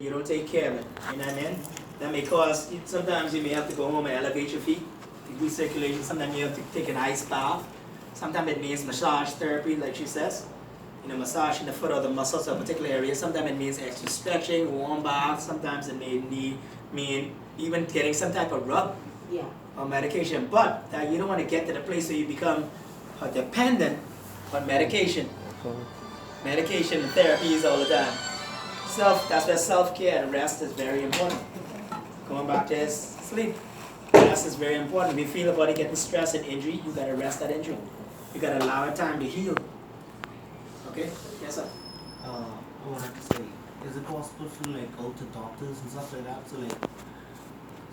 You don't take care of it. You know what I mean? That may cause, sometimes you may have to go home and elevate your feet, recirculation. Sometimes you have to take an ice bath. Sometimes it means massage therapy, like she says. You know, massaging the foot or the muscles of a particular area. Sometimes it means extra stretching, warm bath. Sometimes it may mean even getting some type of rub or medication. But you don't want to get to the place where you become dependent on medication. Medication and therapies all the time. That's where self-care and rest is very important. Going back to this, sleep. Rest is very important. If you feel the body getting stress and injury, you gotta rest that injury. You gotta allow it time to heal. Okay? Yes, sir. I wanted to say, is it possible to go to doctors and stuff like that?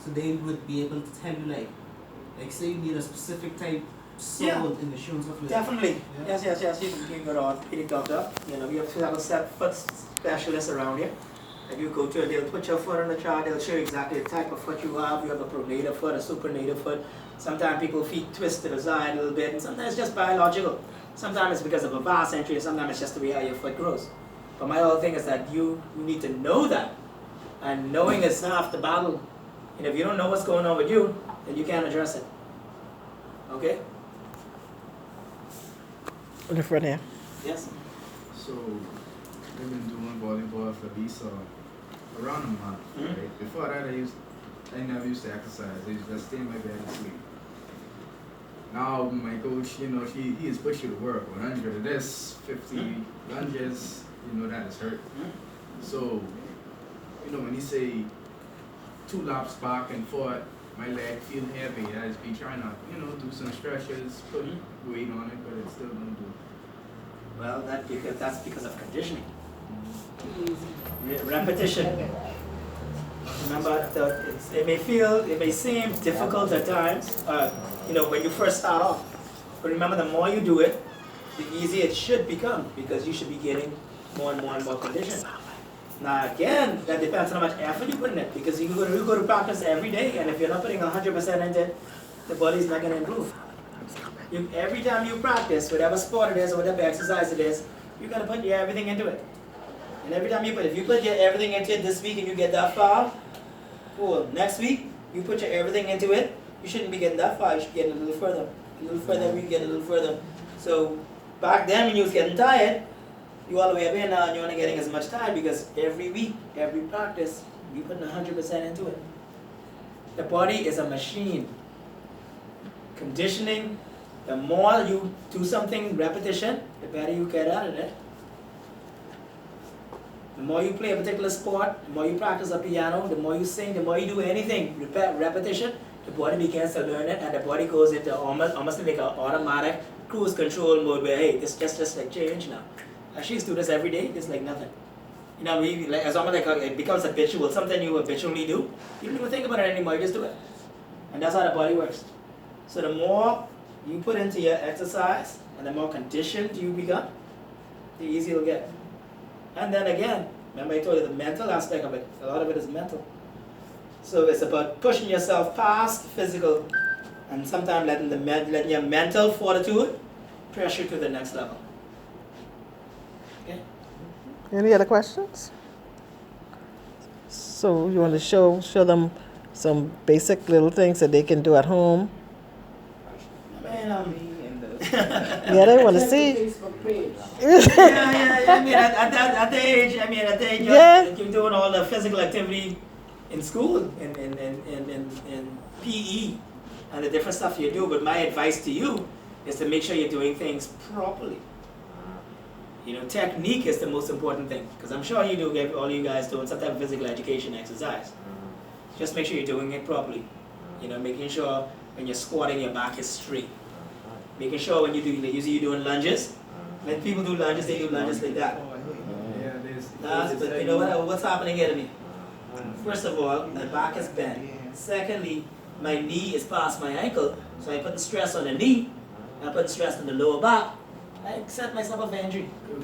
So they would be able to tell you like say you need a specific type sole in the shoe and stuff like Definitely. that. Yeah? Yes. You can go to an orthopedic doctor. You know, you have to have a foot specialist around here. If you go to it, they'll put your foot on the chart, they'll show you exactly the type of foot you have. You have a pronator foot, a supinator foot. Sometimes people's feet twist to the side a little bit, and sometimes it's just biological. Sometimes it's because of a vas entry, and sometimes it's just the way how your foot grows. But my whole thing is that you need to know that. And knowing is half the battle. And if you don't know what's going on with you, then you can't address it. Okay? In the front here. Yes? So, I've been doing volleyball for at least around a month. Right? Before that, I never used to exercise. I used to just stay in my bed and sleep. Now, my coach, he is pushing you to work 100 of this, 50 lunges, that is hurt. So, when you say 2 laps back and forth, my leg feel heavy. I just be trying to, do some stretches, put weight on it, but it still don't do. Well, that's because of conditioning. Repetition. Remember, it may seem difficult at times, when you first start off. But remember, the more you do it, the easier it should become, because you should be getting more and more condition. Now again, that depends on how much effort you put in it, because you go to practice every day, and if you're not putting 100% into it, the body's not going to improve. Every time you practice, whatever sport it is or whatever exercise it is, you're going to put your everything into it. And every time if you put your everything into it this week and you get that far, cool. Next week, you put your everything into it, you shouldn't be getting that far, you should get a little further. A little further, we get a little further. So back then when you was getting tired, you all the way up here now and you're not getting as much time, because every week, every practice, you putting 100% into it. The body is a machine. Conditioning, the more you do something, repetition, the better you get at it. The more you play a particular sport, the more you practice a piano, the more you sing, the more you do anything, repetition, the body begins to learn it, and the body goes into almost like an automatic cruise control mode where, hey, it's just like change now. I used to do this every day, it's like nothing. As almost like it becomes habitual, something you habitually do. You don't even think about it anymore, you just do it. And that's how the body works. So the more you put into your exercise, and the more conditioned you become, the easier you'll get. And then again, remember I told you the mental aspect of it, a lot of it is mental. So it's about pushing yourself past physical, and sometimes letting your mental fortitude pressure to the next level. Okay? Any other questions? So you want to show them some basic little things that they can do at home? Yeah, they want to see. yeah. I mean, at the age, you're doing all the physical activity in school, in PE, and the different stuff you do. But my advice to you is to make sure you're doing things properly. Technique is the most important thing, because I'm sure you do get all you guys doing some type of physical education exercise. Just make sure you're doing it properly. Making sure when you're squatting, your back is straight. Making sure when usually you're doing lunges. When people do lunges, they do lunges like that. But you know what's happening here to me? First of all, my back is bent. Secondly, my knee is past my ankle, so I put the stress on the knee, I put the stress on the lower back. I set myself up for injury. Go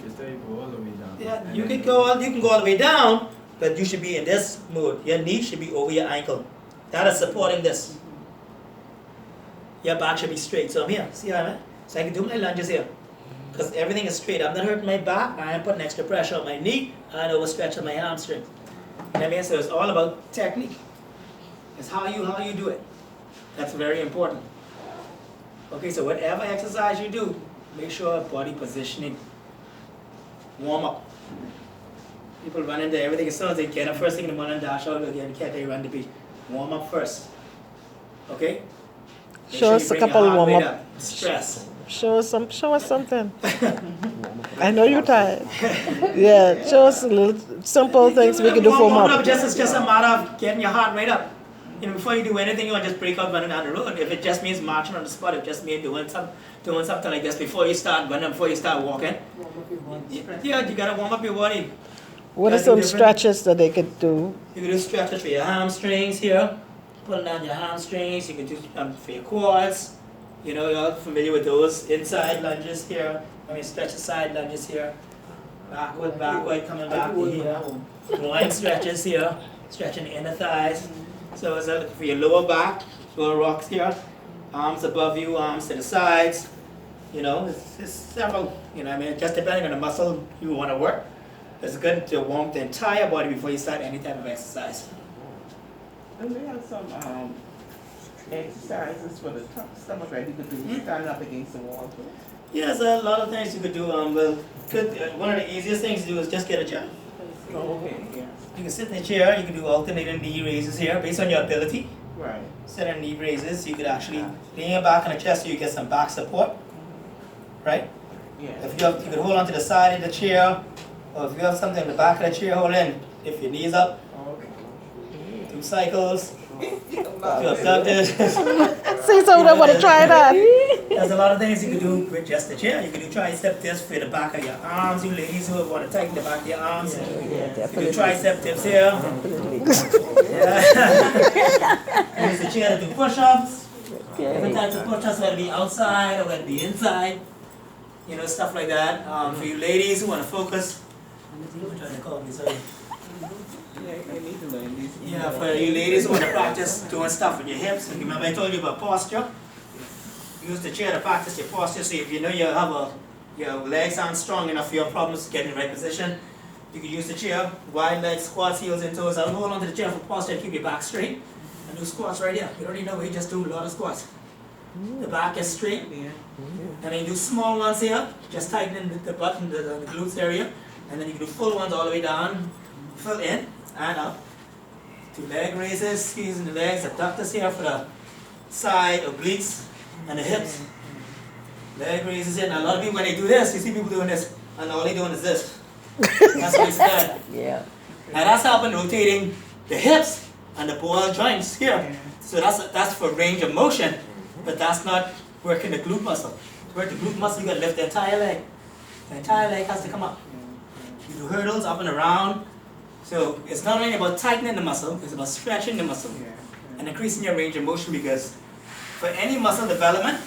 all the way down. Yeah, you can go all the way down, but you should be in this mode. Your knee should be over your ankle. That is supporting this. Your back should be straight. So I'm here. See how I'm at? So I can do my lunges here. Because everything is straight. I'm not hurting my back. I am putting extra pressure on my knee. I overstretch on my hamstring. You know what I mean? So it's all about technique. It's how you do it. That's very important. Okay, so whatever exercise you do, make sure body positioning. Warm up. People run into everything as soon as they get up. First thing in the morning, dash out again, can't they run the beach? Warm up first. Okay? Make Show sure us you a bring your couple heart warm rate up. Stress. Show us something. I know you're tired. Yeah, show us a little simple things we can do for warm warm up. It's just a matter of getting your heart rate up. You know, before you do anything, you want to just break out running down the road. If it just means marching on the spot, if it just means doing something like this before you start running, before you start walking. Yeah, you gotta warm up your body. What are some stretches that they could do? You can do stretches for your hamstrings here, pulling down your hamstrings. You can do for your quads. You know, you're all familiar with those inside lunges here. I mean, stretch the side lunges here. Backward, coming back to here. Groin stretches here, stretching the inner thighs. So it's for your lower back, lower rocks here. Arms above you, arms to the sides. You know, it's several, you know what I mean, just depending on the muscle you want to work. It's good to warm the entire body before you start any type of exercise. And we have some exercises for the stomach, right? You could do standing up against the wall too. Yeah, there's a lot of things you could do. One of the easiest things to do is just get a chair. Oh, okay, yeah. You can sit in a chair, you can do alternating knee raises here based on your ability. Right. Sit in knee raises, you could actually lean your back on the chest so you get some back support. Right? Yeah. If you could hold on to the side of the chair, or if you have something in the back of the chair, hold in. Lift your knees up. Okay. Do cycles. Do abductors. See, so I want to try that. There's a lot of things you can do with just the chair. You can do tricep dips for the back of your arms. You ladies who want to tighten the back of your arms. Yeah, You do tricep dips here. Yeah. Use the chair to do push-ups. Different types of push-ups, whether it be outside or whether it be inside. You know, stuff like that. For you ladies who want to focus. I'm trying to call me, sorry. Yeah, I need to learn these. Yeah, for you ladies who want to practice doing stuff with your hips. Remember I told you about posture? Use the chair to practice your posture. So if you know your legs aren't strong enough for your problems to get in the right position, you can use the chair, wide legs, squats, heels and toes. I'll hold on to the chair for posture and keep your back straight. And do squats right here. You don't even know where you just do a lot of squats. The back is straight. Yeah. And then you do small ones here, just tightening the butt and the glutes area. And then you can do full ones all the way down, full in and up. Two leg raises, squeezing the legs, abductors here for the side, obliques, and the hips. Leg raises in. A lot of people, when they do this, you see people doing this, and all they're doing is this. That's what it's done. Yeah. And that's helping rotating the hips and the ball joints here. So that's for range of motion, but that's not working the glute muscle. To work the glute muscle, you gotta lift the entire leg. The entire leg has to come up. You do hurdles up and around. So it's not only about tightening the muscle, it's about stretching the muscle and increasing your range of motion, because for any muscle development,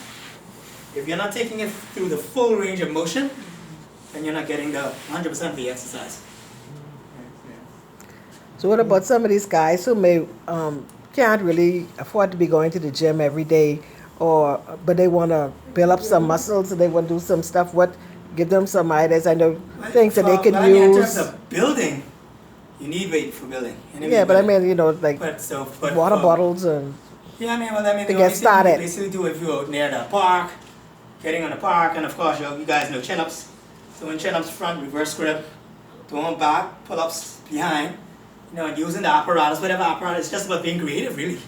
if you're not taking it through the full range of motion, then you're not getting the 100% of the exercise. So what about some of these guys who may can't really afford to be going to the gym every day, but they want to build up some muscles and they want to do some stuff? Give them some ideas. I know things that they could In terms use. of building, you need weight for building. Yeah, but I mean, like but water bottles and. Yeah, I mean, to the get only thing started. you basically do if you're near the park, getting on the park, and of course you guys know chin-ups. Doing chin-ups front, reverse grip, doing back, pull-ups behind. You know, and using the apparatus, whatever apparatus. It's just about being creative, really,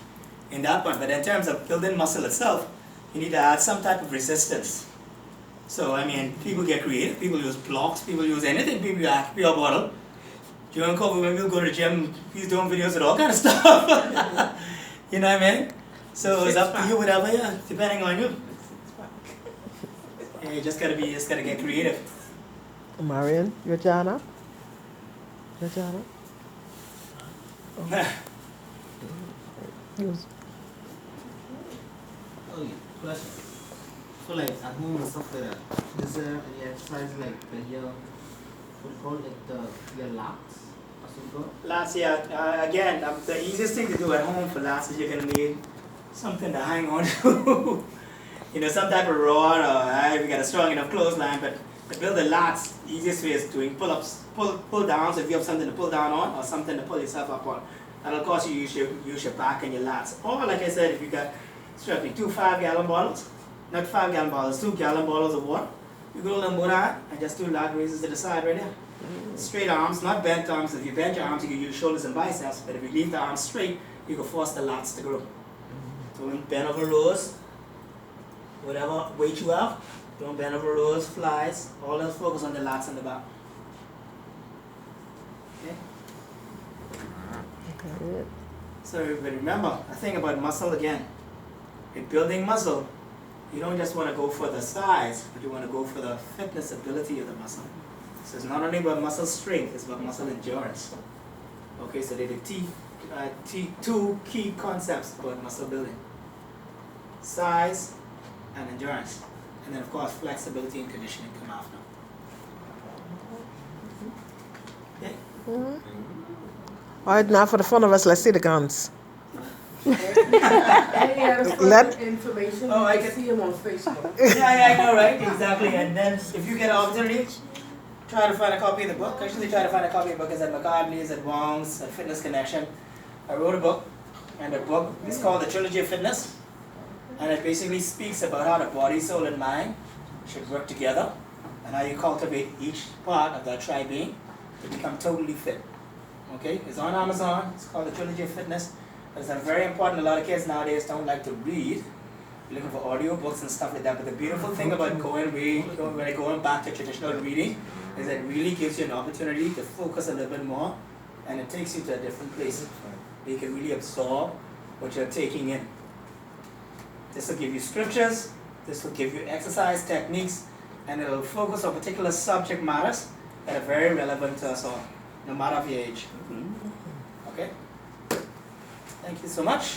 in that point. But in terms of building muscle itself, you need to add some type of resistance. So I mean, people get creative. People use blocks. People use anything. People use pure bottle. During COVID, when we'll go to the gym, he's doing videos with all kind of stuff. You know what I mean? So it's up to you, whatever, yeah, depending on you. Yeah, you just gotta get creative. Marion, your Jana? Yes. Oh yeah, question. So like at home and stuff like that, is there any exercise like your what do you call it, like your lats or something? Last year, again, the easiest thing to do at home for last is you're gonna need something to hang on to. You know, some type of rod, or if you got a strong enough clothesline, but To build the lats, the easiest way is doing pull-ups, pull downs if you have something to pull down on or something to pull yourself up on. That'll cause you to use your back and your lats. Or like I said, if you got, strap me, 2 5-gallon bottles, not 5-gallon bottles, 2-gallon bottles of water, you go a little more down and just do lat raises to the side right there. Straight arms, not bent arms. If you bend your arms, you can use shoulders and biceps, but if you leave the arms straight, you can force the lats to grow. Don't bend over rows, whatever weight you have, don't bend over rows, flies, all else focus on the lats and the back. Okay? So everybody remember, I think about muscle again. In building muscle, you don't just want to go for the size, but you want to go for the fitness ability of the muscle. So it's not only about muscle strength, it's about muscle endurance. Okay, so they're the two key concepts about muscle building. Size and endurance. And then of course flexibility and conditioning come after. Okay? All right, now for the fun of us, let's see the guns. Any other Let- further information? Oh, I You can- can see him on Facebook. Yeah, I know, right? Exactly. And then if you get an opportunity, try to find a copy of the book. Actually, try to find a copy of the book. It's at McCartney's, at Wong's, at Fitness Connection. I wrote a book, and the book is called The Trilogy of Fitness. And it basically speaks about how the body, soul, and mind should work together, and how you cultivate each part of that tri-being to become totally fit. Okay? It's on Amazon. It's called The Trilogy of Fitness. But it's very important. A lot of kids nowadays don't like to read. You're looking for audio books and stuff like that. But the beautiful thing about going back to traditional reading is that it really gives you an opportunity to focus a little bit more, and it takes you to a different place where you can really absorb what you're taking in. This will give you scriptures, this will give you exercise techniques, and it will focus on particular subject matters that are very relevant to us all, no matter of your age. Okay? Thank you so much.